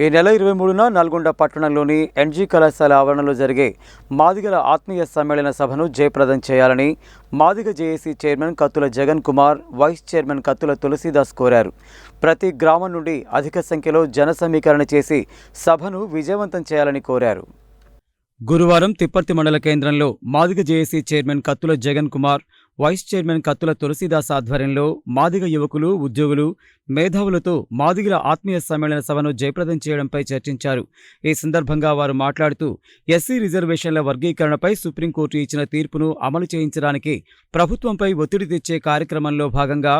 ఈ నెల 23న నల్గొండ పట్టణంలోని ఎన్జీ కళాశాల ఆవరణలో జరిగే మాదిగల ఆత్మీయ సమ్మేళన సభను జయప్రదం చేయాలని మాదిగ జేఏసీ చైర్మన్ కత్తుల జగన్ కుమార్, వైస్ చైర్మన్ కత్తుల తులసీదాస్ కోరారు. ప్రతి గ్రామం నుండి అధిక సంఖ్యలో జన సమీకరణ చేసి సభను విజయవంతం చేయాలని కోరారు. గురువారం తిప్పర్తి మండల కేంద్రంలో మాదిగ జేఏసీ చైర్మన్ కత్తుల జగన్ కుమార్, వైస్ చైర్మన్ కత్తుల తులసీదాస్ ఆధ్వర్యంలో మాదిగ యువకులు, ఉద్యోగులు, మేధావులతో మాదిగల ఆత్మీయ సమ్మేళన సభను జయప్రదం చేయడంపై చర్చించారు. ఈ సందర్భంగా వారు మాట్లాడుతూ ఎస్సీ రిజర్వేషన్ల వర్గీకరణపై సుప్రీంకోర్టు ఇచ్చిన తీర్పును అమలు చేయించడానికి ప్రభుత్వంపై ఒత్తిడి తెచ్చే కార్యక్రమంలో భాగంగా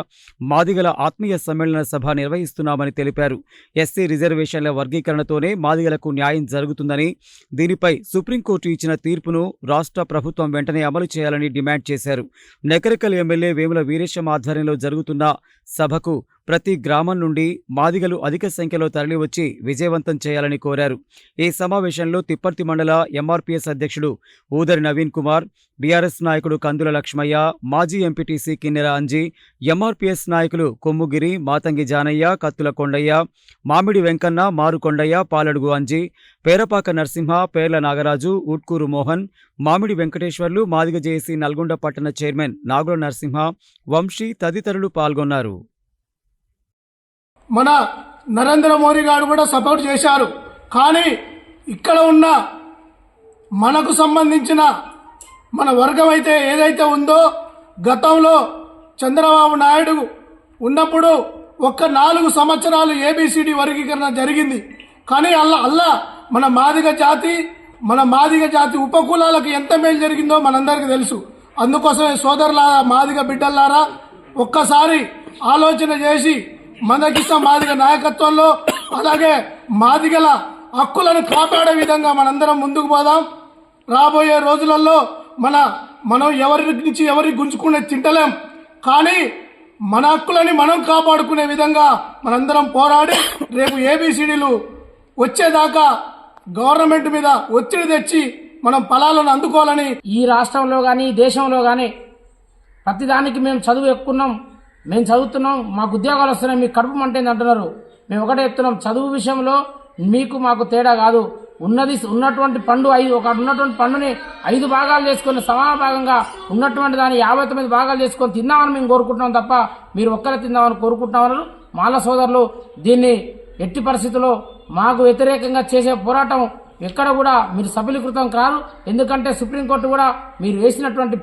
మాదిగల ఆత్మీయ సమ్మేళన సభ నిర్వహిస్తున్నామని తెలిపారు. ఎస్సీ రిజర్వేషన్ల వర్గీకరణతోనే మాదిగలకు న్యాయం జరుగుతుందని, దీనిపై సుప్రీంకోర్టు ఇచ్చిన తీర్పును రాష్ట్ర ప్రభుత్వం వెంటనే అమలు చేయాలని డిమాండ్ చేశారు. నెకరికల్ ఎమ్మెల్యే వేముల వీరేశం ఆధ్వర్యంలో జరుగుతున్న సభకు ప్రతి గ్రామం నుండి మాదిగలు అధిక సంఖ్యలో తరలివచ్చి విజయవంతం చేయాలని కోరారు. ఈ సమావేశంలో తిప్పర్తి మండల ఎంఆర్పీఎస్ అధ్యక్షుడు ఊదరి నవీన్ కుమార్, బీఆర్ఎస్ నాయకుడు కందుల లక్ష్మయ్య, మాజీ ఎంపీటీసీ కిన్నెర అంజీ, ఎంఆర్పీఎస్ నాయకులు కొమ్ముగిరి, మాతంగి జానయ్య, కత్తుల కొండయ్య, మామిడి వెంకన్న, మారు కొండయ్య, పాలడుగు అంజీ, పేరపాక నరసింహ, పేర్ల నాగరాజు, ఊట్కూరు మోహన్, మామిడి వెంకటేశ్వర్లు, మాదిగ జేఏసీ నల్గొండ పట్టణ చైర్మన్ నాగుల నరసింహ, వంశీ తదితరులు పాల్గొన్నారు. మన నరేంద్ర మోడీ గారు కూడా సపోర్ట్ చేశారు. కానీ ఇక్కడ ఉన్న మనకు సంబంధించిన మన వర్గం అయితే ఏదైతే ఉందో, గతంలో చంద్రబాబు నాయుడు ఉన్నప్పుడు 4 సంవత్సరాలు ఏబిసిడి వర్గీకరణ జరిగింది. కానీ అల్లా మన మాదిగ జాతి ఉపకులాలకు ఎంత మేలు జరిగిందో మనందరికీ తెలుసు. అందుకోసమే సోదరులారా, మాదిగ బిడ్డలారా, ఒక్కసారి ఆలోచన చేసి మనకిష్ట మాదిగ నాయకత్వంలో, అలాగే మాదిగల హక్కులను కాపాడే విధంగా మనందరం ముందుకు పోదాం. రాబోయే రోజులలో మనం ఎవరి నుంచి ఎవరికి గుంజుకునే తింటలేం. కానీ మన హక్కులని మనం కాపాడుకునే విధంగా మనందరం పోరాడి రేపు ఏబిసిడీలు వచ్చేదాకా గవర్నమెంట్ మీద ఒత్తిడి తెచ్చి మనం ఫలాలను అందుకోవాలని. ఈ రాష్ట్రంలో కానీ దేశంలో కానీ ప్రతిదానికి మేము చదువు ఎక్కున్నాం, మేము చదువుతున్నాం, మాకు ఉద్యోగాలు వస్తున్నాయి, మీకు కడుపు మంటేంది అంటున్నారు. మేము ఒకటే చెప్తున్నాం, చదువు విషయంలో మాకు తేడా కాదు. ఉన్నటువంటి పండు ఉన్నటువంటి పండుని 5 భాగాలు చేసుకొని సమాన భాగంగా ఉన్నటువంటి దాన్ని 59 భాగాలు చేసుకొని తిందామని మేము కోరుకుంటున్నాం తప్ప మీరు ఒక్కరే తిందామని కోరుకుంటున్నామన్నారు. మాల సోదరులు దీన్ని ఎట్టి పరిస్థితుల్లో మాకు వ్యతిరేకంగా చేసే పోరాటం ఎక్కడ కూడా మీరు సఫలీకృతం కారు. ఎందుకంటే సుప్రీంకోర్టు కూడా మీరు వేసినటువంటి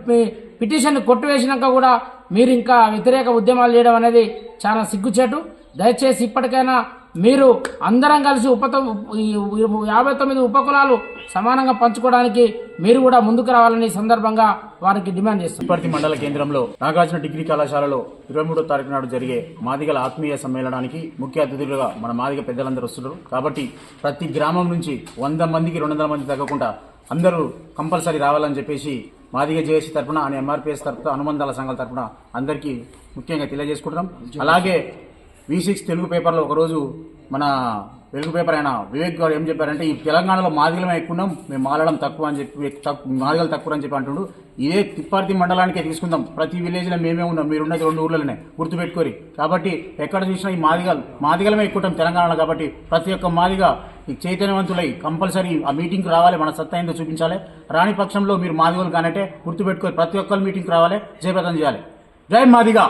పిటిషన్ కొట్టివేసినాక కూడా మీరు ఇంకా వ్యతిరేక ఉద్యమాలు చేయడం అనేది చాలా సిగ్గుచేటు. దయచేసి ఇప్పటికైనా మీరు అందరం కలిసి 59 ఉపకులాలు సమానంగా పంచుకోవడానికి మీరు కూడా ముందుకు రావాలని సందర్భంగా వారికి డిమాండ్ చేస్తారు. తిప్పర్తి మండల కేంద్రంలో నాగార్జున డిగ్రీ కళాశాలలో 23వ తారీఖు నాడు జరిగే మాదిగల ఆత్మీయ సమ్మేళనానికి ముఖ్య అతిథులుగా మన మాదిగ పెద్దలందరూ వస్తున్నారు. కాబట్టి ప్రతి గ్రామం నుంచి 100 మందికి 200 మంది తగ్గకుండా అందరూ కంపల్సరీ రావాలని చెప్పేసి మాదిగ జేఏసీ తరఫున అని ఎంఆర్పీఎస్ తరఫున అనుబంధాల సంఘాల తరఫున అందరికీ ముఖ్యంగా తెలియజేసుకుంటున్నాం. అలాగే V6 తెలుగు పేపర్లో ఒకరోజు మన తెలుగు పేపర్ అయిన వివేక్ గారు ఏం చెప్పారంటే, ఈ తెలంగాణలో మాదిగలమే ఎక్కున్నాం, మేము మాలడం తక్కువ అని చెప్పి మాదిగలు తక్కువ అని చెప్పి అంటుండు. ఇదే తిప్పర్తి మండలానికే తీసుకుందాం, ప్రతి విలేజ్లో మేమే ఉన్నాం, మీరున్నది 2 ఊర్లలోనే గుర్తుపెట్టుకోరి. కాబట్టి ఎక్కడ చూసినా ఈ మాదిగలమే ఎక్కుంటాం తెలంగాణలో. కాబట్టి ప్రతి ఒక్క మాదిగ ఈ చైతన్యవంతులై కంపల్సరీ ఆ మీటింగ్కి రావాలి, మన సత్తా ఏందో చూపించాలి. రాని పక్షంలో మీరు మాదిగలు కానంటే గుర్తుపెట్టుకోరి, ప్రతి ఒక్కరు మీటింగ్కి రావాలి, జయప్రదం చేయాలి. జై మాదిగ.